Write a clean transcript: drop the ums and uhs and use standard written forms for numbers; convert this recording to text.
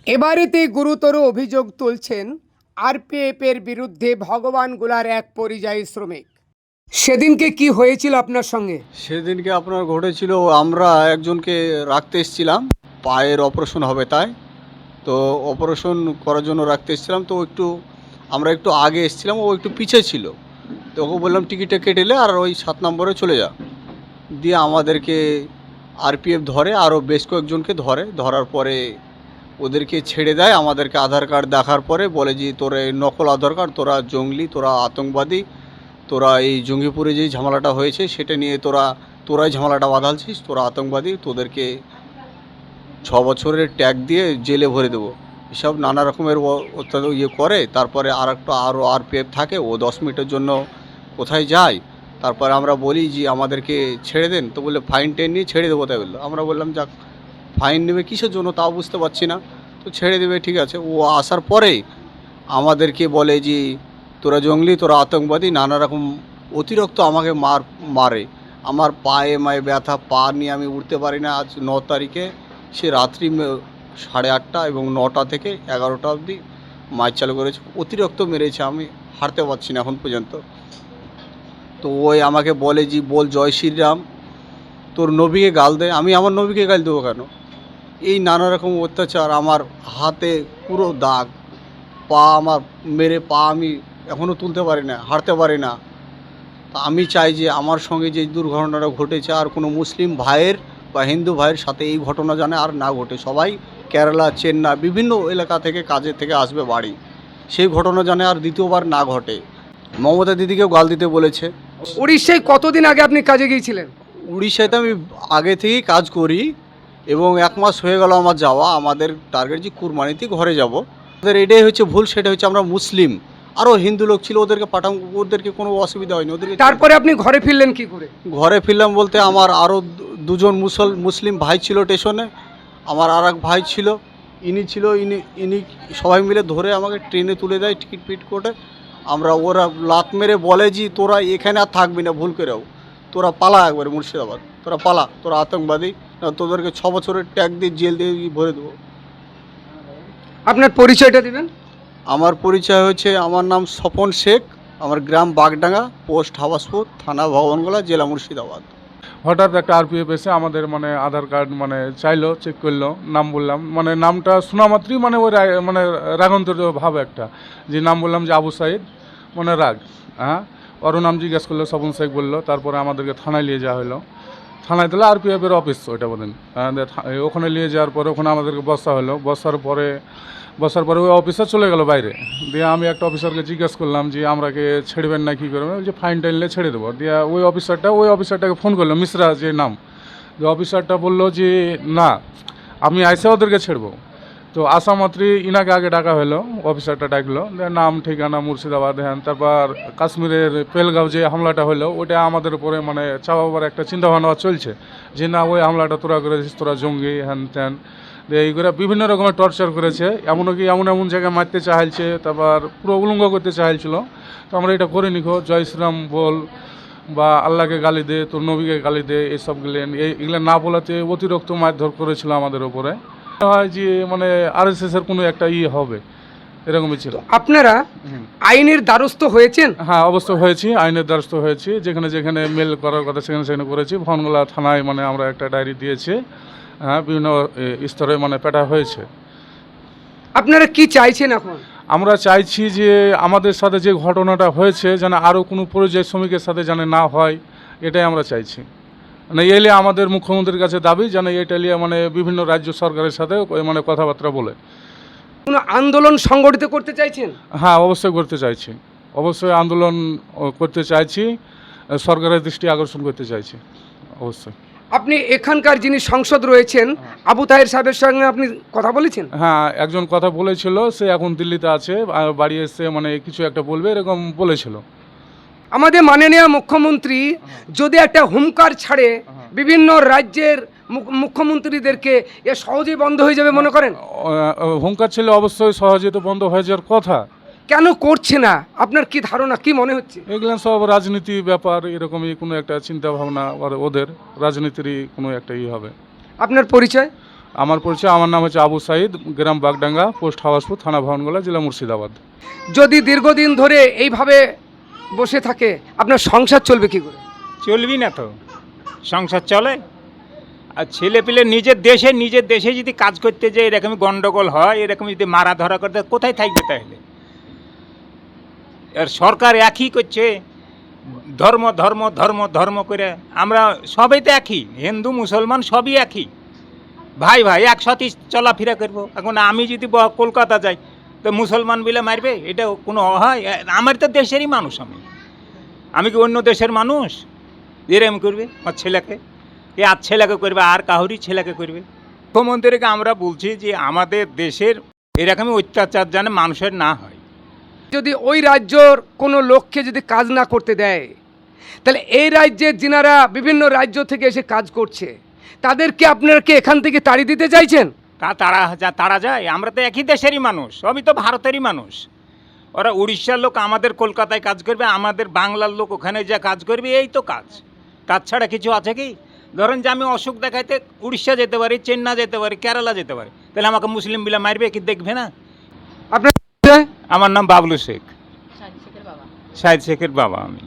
এবারেতে গুরুতর অভিযোগ তুলছেন আরপিএফের বিরুদ্ধে ভগবানগোলার এক পরিযায়ী শ্রমিক। সেদিনকে কি হয়েছিল আপনার সঙ্গে? সেদিনকে আপনার ঘটেছিল, আমরা একজনকে রাখতে এসেছিলাম, পায়ের অপারেশন হবে তাই। তো অপারেশন করার জন্য রাখতে এসেছিলাম, তো আমরা একটু আগে এসেছিলাম, ও একটু পিছে ছিল। তো ওকে বললাম টিকিটটা কেটে নে আর ওই 7 নম্বরে চলে যা। দিয়ে আমাদেরকে আরপিএফ ধরে, আরও বেশ কয়েকজনকে ধরার পরে ওদেরকে ছেড়ে দেয়। আমাদেরকে আধার কার্ড দেখার পরে বলে যে তোরা এই নকল আধার কার্ড, তোরা জঙ্গলি, তোরা আতঙ্কবাদী, তোরা এই জঙ্গিপুরে যেই ঝামেলাটা হয়েছে সেটা নিয়ে তোরাই ঝামেলাটা বাঁধালছিস, তোরা আতঙ্কবাদী, তোদেরকে 6 বছরের ট্যাগ দিয়ে জেলে ভরে দেবো। এসব নানা রকমের করে। তারপরে আরও আরপিএফ থাকে, ও 10 মিনিটের জন্য কোথায় যায়। তারপরে আমরা বলি যে আমাদেরকে ছেড়ে দেন, তো বললে ফাইন টেন নিয়ে ছেড়ে দেবো। তাই বললো। আমরা বললাম যাক, ফাইন নেবে কিসের জন্য তাও বুঝতে পারছি না, তো ছেড়ে দেবে, ঠিক আছে। ও আসার পরে আমাদেরকে বলে যে তোরা জঙ্গলি, তোরা আতঙ্কবাদী, নানা রকম অতিরিক্ত আমাকে মারে। আমার পায়ে ব্যথা, পা নিয়ে আমি উঠতে পারি না। আজ 9 তারিখে সে রাত্রি 8:30 এবং 9টা থেকে 11টা অবধি মাইর চালু করেছে। অতিরিক্ত মেরেছে, আমি হাঁটতে পারছি না এখন পর্যন্ত। তো ওই আমাকে বলে যে বল জয় শ্রীরাম, তোর নবীকে গাল দে। আমি আমার নবীকে গাল দেবো কেন? এই নানা রকম অত্যাচার। আমার হাতে পুরো দাগ, আমার মেরে পা আমি এখনও তুলতে পারি না, হাঁটতে পারি না। তা আমি চাই যে আমার সঙ্গে যে দুর্ঘটনাটা ঘটেছে আর কোনো মুসলিম ভাইয়ের বা হিন্দু ভাইয়ের সাথে এই ঘটনা যেন আর না ঘটে। সবাই কেরালা, চেন্নাই, বিভিন্ন এলাকা থেকে কাজের থেকে আসবে বাড়ি, সেই ঘটনা যেন আর দ্বিতীয়বার না ঘটে। মমতা দিদিকেও গাল দিতে বলেছে। উড়িষ্যায় কতদিন আগে আপনি কাজে গিয়েছিলেন? উড়িষ্যাতে আমি আগে থেকেই কাজ করি এবং 1 মাস হয়ে গেল আমার যাওয়া। আমাদের টার্গেট যে কুরবানিতে ঘরে যাব। আমাদের এটাই হচ্ছে ভুল, সেটা হচ্ছে আমরা মুসলিম, আরও হিন্দু লোক ছিল, ওদেরকে ওদেরকে কোনো অসুবিধা হয়নি ওদেরকে। তারপরে আপনি ঘরে ফিরলেন কি করে? ঘরে ফিরলাম বলতে আমার আরও দুজন মুসলিম ভাই ছিল স্টেশনে। আমার আর এক ভাই ছিল, ইনি সবাই মিলে ধরে আমাকে ট্রেনে তুলে দেয় টিকিট পিট করে। ওরা লাত মেরে বলে যে তোরা এখানে আর থাকবি না, ভুল করেও তোরা পালা একবারে মুর্শিদাবাদ, তোরা পালা, তোরা আতঙ্কবাদী, তোদেরকে 6 বছরের ট্যাগ দিয়ে জেল দিয়ে ভরে দেবো। আপনার পরিচয়টা দিবেন? আমার পরিচয় হচ্ছে, আমার নাম স্বপন শেখ, আমার গ্রাম বাগডাঙ্গা, পোস্ট হাবাসপুর, থানা ভগবানগোলা, জেলা মুর্শিদাবাদ। হঠাৎ একটা আরপিএফ এসে আমাদের আধার কার্ড চাইলো, চেক করলো, নাম বললাম, নামটা শোনা মাত্রই ওই রাগান্তর ভাব একটা, যে নাম বললাম যে আবু সাইদ, রাগ। হ্যাঁ, ওরও নাম জিজ্ঞেস করলো, স্বপন শেখ বললো। তারপরে আমাদেরকে থানায় নিয়ে যাওয়া হলো। থানায় দিলে আরপিএফের অফিস ওইটা বলেন। ওখানে নিয়ে যাওয়ার পরে ওখানে আমাদেরকে বসা হলো। বসার পরে ওই অফিসার চলে গেল বাইরে। দিয়ে আমি একটা অফিসারকে জিজ্ঞেস করলাম যে আমরাকে ছেড়বেন না, কী করবেন? যে ফাইন টাইনলে ছেড়ে দেবো। দিয়ে ওই অফিসারটাকে ফোন করলো, মিশ্রা যে নাম। যে অফিসারটা বললো যে না, আমি আইসে ওদেরকে ছেড়বো। তো আসা মাত্রই ইনাকে আগে ডাকা হলো, অফিসারটা ডাকলো, নাম ঠিকানা মুর্শিদাবাদ, হ্যান। তারপর কাশ্মীরের পেহেলগাঁও যে হামলাটা হলো, ওটা আমাদের উপরে চাপাবার একটা চিন্তাভাবনা চলছে, যে না ওই হামলাটা তোরা করেছিস, তোরা জঙ্গি, হ্যান ত্যান। এই করে বিভিন্ন রকমের টর্চার করেছে, এমনকি এমন জায়গায় মারতে চাইছে, তারপর পুরো উলঙ্গ করতে চাইছিল। তো আমরা এটা করে নিখো, জয় শ্রীরাম বল বা আল্লাহকে গালি দে, তোর নবীকে গালি দে, এইসবগুলো এগুলো না বলাতে অতিরিক্ত মারধর করেছিল আমাদের উপরে। হয় যে আরএসএস এর কোনো একটা হবে, এরকমই ছিল। আপনারা আইনের দ্বারস্থ হয়েছেন? হ্যাঁ, অবশ্যই হয়েছি, আইনের দ্বারস্থ হয়েছি। যেখানে যেখানে মেল করার কথা সেখানে করেছি। ভগবানগোলা থানায় আমরা একটা ডায়েরি দিয়েছি। হ্যাঁ, বিভিন্ন স্তরে পেটা হয়েছে। আপনারা কি চাইছেন এখন? আমরা চাইছি যে আমাদের সাথে যে ঘটনাটা হয়েছে যেন আরও কোনো পরিযায়ী শ্রমিকের সাথে যেন না হয়, এটাই আমরা চাইছি। এলে আমাদের মুখ্যমন্ত্রীর কাছে দাবি যেন এটা নিয়ে বিভিন্ন রাজ্য সরকারের সাথে কথাবার্তা বলে। কোনো আন্দোলন সংগঠিত করতে চাইছেন? হ্যাঁ, অবশ্যই করতে চাইছি, অবশ্যই আন্দোলন করতে চাইছি, সরকারের দৃষ্টি আকর্ষণ করতে চাইছি অবশ্যই। আপনি এখানকার যিনি সংসদ রয়েছেন আবু তাহের সাহেবের সঙ্গে আপনি কথা বলেছেন? হ্যাঁ, একজন কথা বলেছিল, সে এখন দিল্লিতে আছে, বাড়ি এসে কিছু একটা বলবে এরকম বলেছিল। আমাদের মাননীয় মুখ্যমন্ত্রী যদি একটা হুঙ্কার ছাড়ে বিভিন্ন রাজ্যের মুখ্যমন্ত্রীদেরকে, এ সহজেই বন্ধ হয়ে যাবে মনে করেন? হুঙ্কার ছিল, অবশ্যই সহজে তো বন্ধ হয়ে যাওয়ার কথা। কেন করছে না? আপনার কি ধারণা, কি মনে হচ্ছে? এগুলো সব রাজনীতি ব্যাপার, এরকমই কোনো একটা চিন্তা ভাবনা, ওদের রাজনীতিরই কোনো একটা হবে। আপনার পরিচয়? আমার পরিচয়, আমার নাম হচ্ছে আবু সাইদ, গ্রাম বাগডাঙ্গা, পোস্ট হাওয়াসপুর, থানা ভাওনগোলা, জেলা মুর্শিদাবাদ। যদি দীর্ঘদিন ধরে এইভাবে বসে থাকে আপনার সংসার চলবে কি করে? চলবি না তো, সংসার চলে? আর ছেলে পেলে নিজের দেশে যদি কাজ করতে যায় এরকম গন্ডগোল হয়, এরকম যদি মারা ধরা করতে, কোথায় থাকবে তাহলে? আর সরকার একই করছে, ধর্ম ধর্ম ধর্ম ধর্ম করে। আমরা সবাই তো একই, হিন্দু মুসলমান সবই একই, ভাই ভাই একসাথে চলাফেরা করবো। এখন আমি যদি কলকাতা যাই তো মুসলমান বলে মারবে, এটা কোনো হয়? আমার তো দেশেরই মানুষ, আমি কি অন্য দেশের মানুষ? এরকম করবে আমার ছেলেকে, আর ছেলেকে করবে, আর কাহুরই ছেলেকে করবে? মুখ্যমন্ত্রীকে আমরা বলছি যে আমাদের দেশের এরকমই অত্যাচার যেন মানুষের না হয়। যদি ওই রাজ্যর কোনো লোককে যদি কাজ না করতে দেয়, তাহলে এই রাজ্যের যিনারা বিভিন্ন রাজ্য থেকে এসে কাজ করছে তাদেরকে আপনারা কি এখান থেকে তাড়িয়ে দিতে চাইছেন? তারা যায়? আমরা তো একই দেশেরই মানুষ, সবই তো ভারতেরই মানুষ। ওরা উড়িষ্যার লোক আমাদের কলকাতায় কাজ করবে, আমাদের বাংলার লোক ওখানে যা কাজ করবে, এই তো কাজ ছাড়া কিছু আছে কি? ধরেন যে আমি অসুখ দেখাইতে উড়িষ্যা যেতে পারি, চেন্নাই যেতে পারি, কেরালা যেতে পারি, তাহলে আমাকে মুসলিম বিলা মারবে কি? দেখবে না? আপনার আমার নাম বাবলু শেখ, শাহিদ শেখের বাবা আমি।